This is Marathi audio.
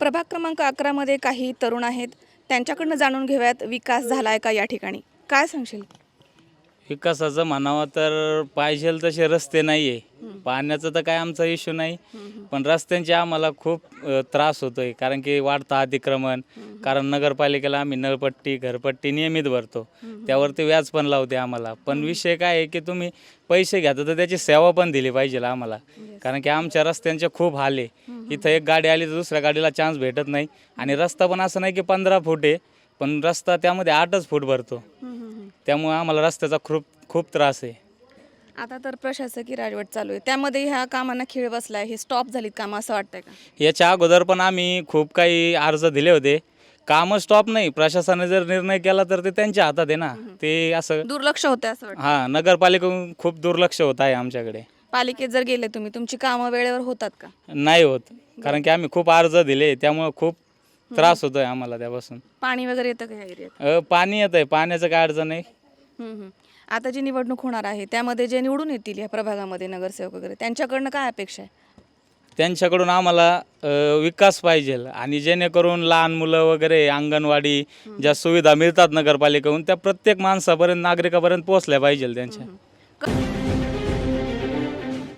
प्रभाग क्रमांक 11 मध्ये काही तरुण आहेत, त्यांच्याकडनं जाणून घेऊयात विकास झालाय का या ठिकाणी. काय सांगशील? विकासाचं म्हणावं तर पाहिजे तसे रस्ते नाही आहे. पाण्याचं तर काय आमचा इश्यू नाही, पण रस्त्यांचे आम्हाला खूप त्रास होतो आहे. कारण की वाढतं अतिक्रमण, कारण नगरपालिकेला आम्ही नळपट्टी घरपट्टी नियमित भरतो, त्यावरती व्याज पण लावते आम्हाला. पण विषय काय आहे की तुम्ही पैसे घेता तर त्याची सेवा पण दिली पाहिजे आम्हाला. कारण की आमच्या रस्त्यांचे खूप हाल आहे. इथं एक गाडी आली तर दुसऱ्या गाडीला चान्स भेटत नाही. आणि रस्ता पण असं नाही की 15 फूट आहे, पण रस्ता त्यामध्ये 8च फूट भरतो. त्यामुळे आम्हाला रस्त्याचा खूप खूप त्रास आहे. आता तर प्रशासकीय राजवट चालू आहे, त्यामध्ये ह्या कामांना खीळ बसलाय, हे स्टॉप झालीत कामं असं वाटतंय का? याच्या अगोदर पण आम्ही खूप काही अर्ज दिले होते. कामं स्टॉप नाही, प्रशासनाने जर निर्णय केला तर ते त्यांच्या हातात आहे ना. ते असं दुर्लक्ष होतंय असं वाटतं. हां, नगरपालिकेकडून खूप दुर्लक्ष होत आहे आमच्याकडे. पालिकेत जर गेले तुम्ही, तुमची कामं वेळेवर होतात का? नाही होत, कारण की आम्ही खूप अर्ज दिले, त्यामुळे खूप त्रास होतोय आम्हाला त्यापासून. पाणी वगैरे येतं का ह्या एरियात? पाणी येत आहे, पाण्याचं काय अडचण नाही. आता जी निवडणूक होणार आहे त्यामध्ये जे निवडून येतील या प्रभागामध्ये नगरसेवक वगैरे, त्यांच्याकडनं काय अपेक्षा आहे? त्यांच्याकडून आम्हाला विकास पाहिजे, आणि जेणेकरून लहान मुलं वगैरे अंगणवाडी ज्या सुविधा मिळतात नगरपालिकेकडून त्या प्रत्येक माणसापर्यंत नागरिकापर्यंत पोहोचल्या पाहिजे त्यांच्या.